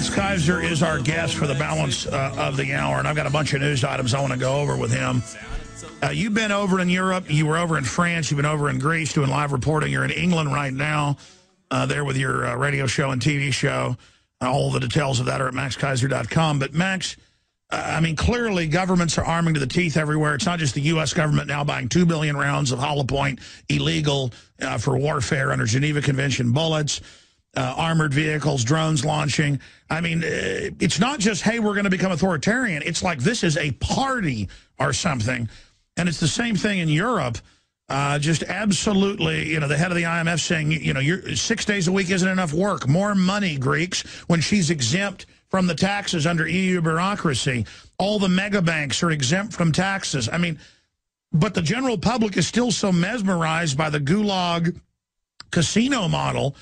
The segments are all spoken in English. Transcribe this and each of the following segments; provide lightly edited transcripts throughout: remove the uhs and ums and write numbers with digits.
Keiser is our guest for the balance of the hour, and I've got a bunch of news items I want to go over with him. You've been over in Europe. You were over in France. You've been over in Greece doing live reporting. You're in England right now, there with your radio show and TV show. All the details of that are at maxkeiser.com. But, Max, I mean, clearly governments are arming to the teeth everywhere. It's not just the U.S. government now buying 2 billion rounds of hollow point illegal for warfare under Geneva Convention bullets. Armored vehicles, drones launching. I mean, it's not just, hey, we're going to become authoritarian. It's like this is a party or something. And it's the same thing in Europe. Just absolutely, you know, the head of the IMF saying, you know, 6 days a week isn't enough work. More money, Greeks, when she's exempt from the taxes under EU bureaucracy. All the mega banks are exempt from taxes. I mean, but the general public is still so mesmerized by the gulag casino model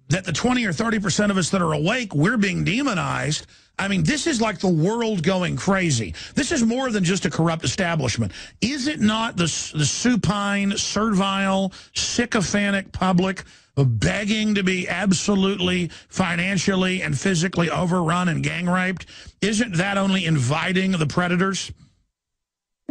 that the 20 or 30% of us that are awake, we're being demonized. I mean, this is like the world going crazy. This is more than just a corrupt establishment. Is it not the supine, servile, sycophantic public begging to be absolutely financially and physically overrun and gang raped? Isn't that only inviting the predators?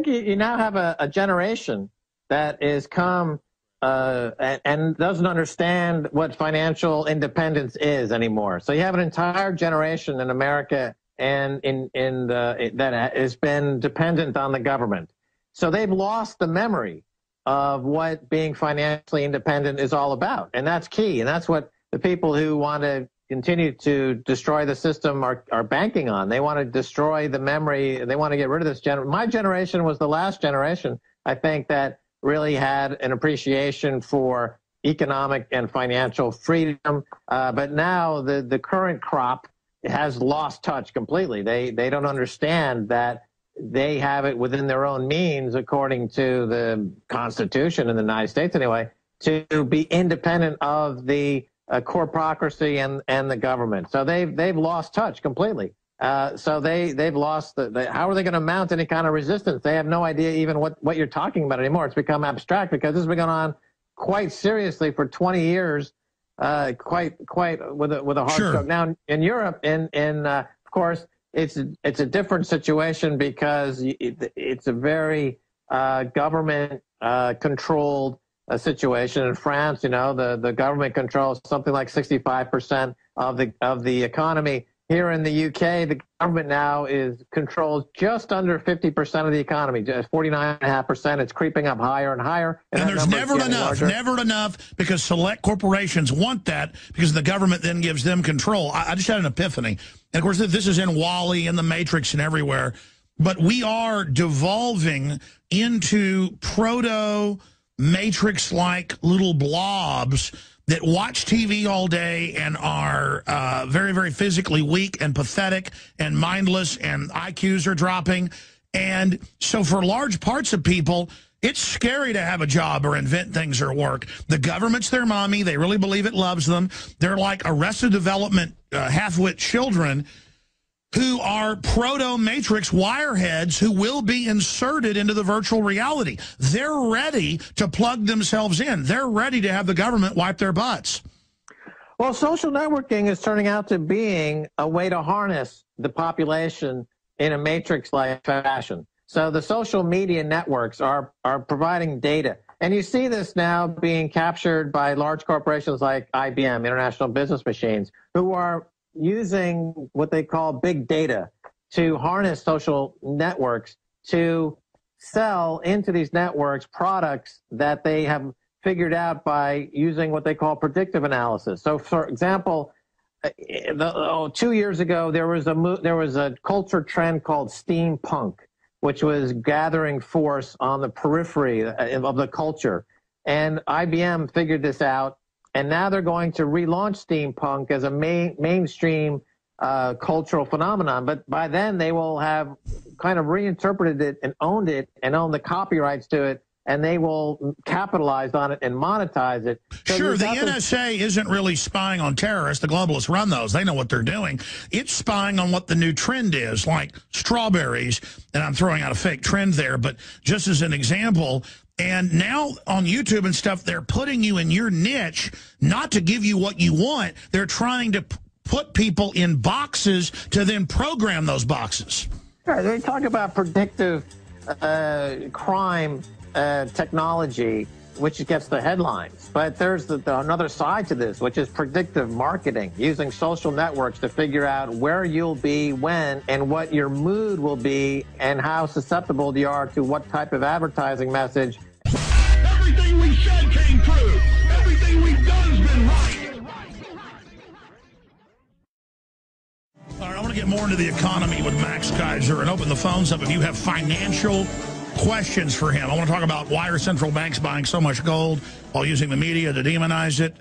You now have a generation that is come and doesn't understand what financial independence is anymore. So you have an entire generation in America and that has been dependent on the government. So they've lost the memory of what being financially independent is all about. And that's key. And that's what the people who want to continue to destroy the system are banking on. They want to destroy the memory. They want to get rid of this generation. My generation was the last generation, I think, that really had an appreciation for economic and financial freedom. But now the current crop has lost touch completely. They don't understand that they have it within their own means, according to the Constitution in the United States anyway, to be independent of the corporocracy and the government. So they've lost touch completely. So they've lost how are they going to mount any kind of resistance? They have no idea even what you're talking about anymore. It's become abstract because this has been going on quite seriously for 20 years, quite with a hard stroke. Now in Europe, of course, it's a different situation because it's a very government controlled situation. In France, you know, the government controls something like 65% of the economy. Here in the UK, the government now controls just under 50% of the economy, just 49.5%. It's creeping up higher and higher. And there's never enough, because select corporations want that because the government then gives them control. I just had an epiphany. And, of course, this is in Wall-E and The Matrix and everywhere. But we are devolving into proto-Matrix-like little blobs that watch TV all day and are very, very physically weak and pathetic and mindless, and IQs are dropping. And so for large parts of people, it's scary to have a job or invent things or work. The government's their mommy. They really believe it loves them. They're like Arrested Development half-wit children who are proto-Matrix wireheads who will be inserted into the virtual reality. They're ready to plug themselves in. They're ready to have the government wipe their butts. Well, social networking is turning out to being a way to harness the population in a Matrix-like fashion. So the social media networks are providing data. And you see this now being captured by large corporations like IBM, International Business Machines, who are using what they call big data to harness social networks to sell into these networks products that they have figured out by using what they call predictive analysis. So, for example, 2 years ago, there was a culture trend called steampunk, which was gathering force on the periphery of the culture. And IBM figured this out. And now they're going to relaunch steampunk as a mainstream cultural phenomenon. But by then, they will have kind of reinterpreted it and owned the copyrights to it, and they will capitalize on it and monetize it. So sure, the NSA isn't really spying on terrorists. The globalists run those. They know what they're doing. It's spying on what the new trend is, like strawberries. And I'm throwing out a fake trend there, but just as an example. And now on YouTube and stuff, they're putting you in your niche, not to give you what you want. They're trying to put people in boxes to then program those boxes. Sure, they talk about predictive crime technology, which gets the headlines. But there's another side to this, which is predictive marketing, using social networks to figure out where you'll be when and what your mood will be and how susceptible you are to what type of advertising message. Everything we said came true. Everything we've done has been right. All right, I want to get more into the economy with Max Keiser and open the phones up if you have financial questions for him. I want to talk about why are central banks buying so much gold while using the media to demonize it.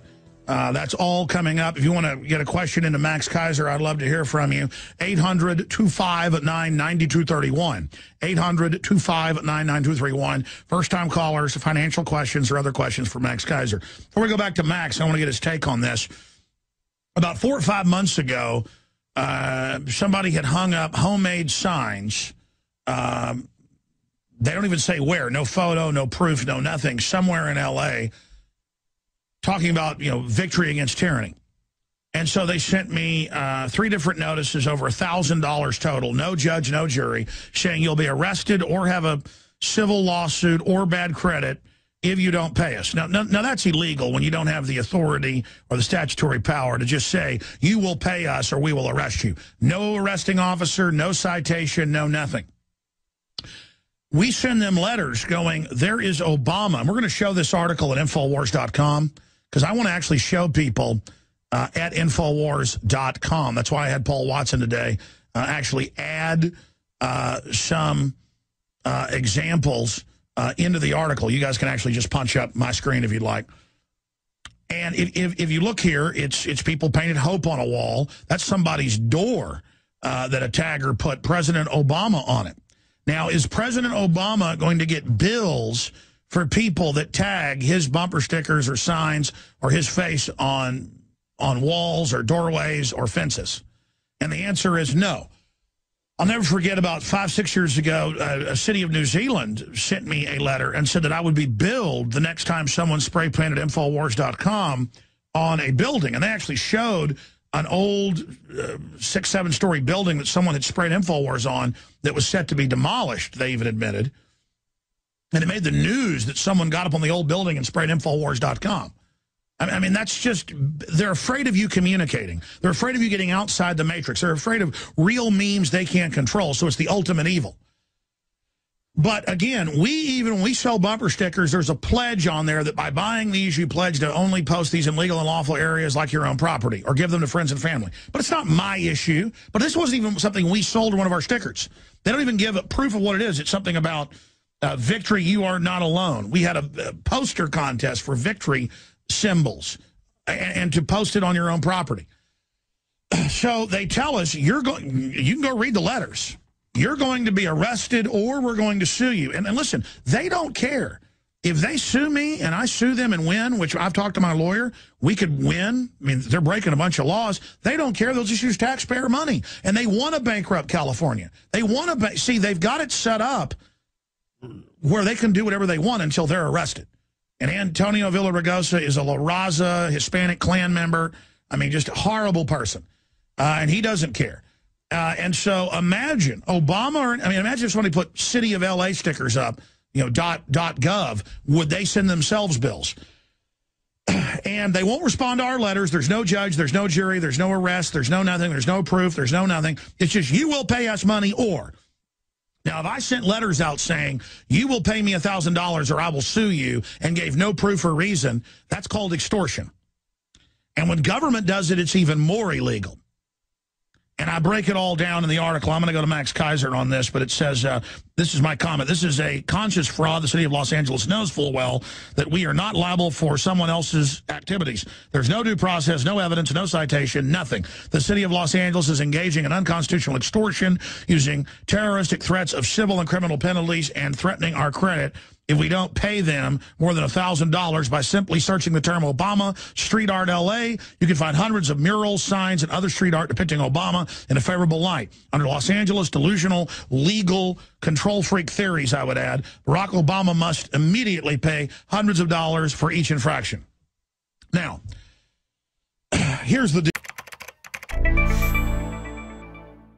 That's all coming up. If you want to get a question into Max Keiser, I'd love to hear from you. 800-259-9231. 800-259-9231. First-time callers, financial questions, or other questions for Max Keiser. Before we go back to Max, I want to get his take on this. About 4 or 5 months ago, somebody had hung up homemade signs. They don't even say where. No photo, no proof, no nothing. Somewhere in L.A., talking about, victory against tyranny. And so they sent me 3 different notices, over $1,000 total, no judge, no jury, saying you'll be arrested or have a civil lawsuit or bad credit if you don't pay us. Now, that's illegal when you don't have the authority or the statutory power to just say, you will pay us or we will arrest you. No arresting officer, no citation, no nothing. We send them letters going, there is Obama. And we're going to show this article at Infowars.com because I want to actually show people at Infowars.com. That's why I had Paul Watson today actually add some examples into the article. You guys can actually just punch up my screen if you'd like. And if you look here, it's people painted hope on a wall. That's somebody's door that a tagger put President Obama on it. Now, is President Obama going to get bills for people that tag his bumper stickers or signs or his face on walls or doorways or fences? And the answer is no. I'll never forget about 5, 6 years ago, a city of New Zealand sent me a letter and said that I would be billed the next time someone spray painted Infowars.com on a building. And they actually showed an old 6, 7-story building that someone had sprayed Infowars on that was set to be demolished, they even admitted. And it made the news that someone got up on the old building and sprayed Infowars.com. I mean, that's just, they're afraid of you communicating. They're afraid of you getting outside the matrix. They're afraid of real memes they can't control, so it's the ultimate evil. But again, when we sell bumper stickers, there's a pledge on there that by buying these, you pledge to only post these in legal and lawful areas like your own property or give them to friends and family. But it's not my issue. But this wasn't even something we sold to one of our stickers. They don't even give a proof of what it is. It's something about victory, you are not alone. We had a poster contest for victory symbols and to post it on your own property. So they tell us, you can go read the letters. You're going to be arrested or we're going to sue you. And listen, they don't care. If they sue me and I sue them and win, which I've talked to my lawyer, we could win. I mean, they're breaking a bunch of laws. They don't care. They'll just use taxpayer money. And they want to bankrupt California. They want to, see, they've got it set up where they can do whatever they want until they're arrested. And Antonio Villaraigosa is a La Raza Hispanic Klan member. I mean, just a horrible person. And he doesn't care. And so imagine Obama, imagine if somebody put City of LA stickers up, .gov, would they send themselves bills? And they won't respond to our letters. There's no judge, there's no jury, there's no arrest, there's no nothing, there's no proof, there's no nothing. It's just, you will pay us money or. Now, if I sent letters out saying, you will pay me $1,000 or I will sue you and gave no proof or reason, that's called extortion. And when government does it, it's even more illegal. And I break it all down in the article. I'm going to go to Max Keiser on this, but it says, this is my comment. This is a conscious fraud. The city of Los Angeles knows full well that we are not liable for someone else's activities. There's no due process, no evidence, no citation, nothing. The city of Los Angeles is engaging in unconstitutional extortion using terroristic threats of civil and criminal penalties and threatening our credit if we don't pay them more than $1,000 by simply searching the term Obama Street Art LA. You can find hundreds of murals, signs, and other street art depicting Obama in a favorable light. Under Los Angeles delusional, legal, control freak theories, I would add, Barack Obama must immediately pay hundreds of dollars for each infraction. Now, here's the deal.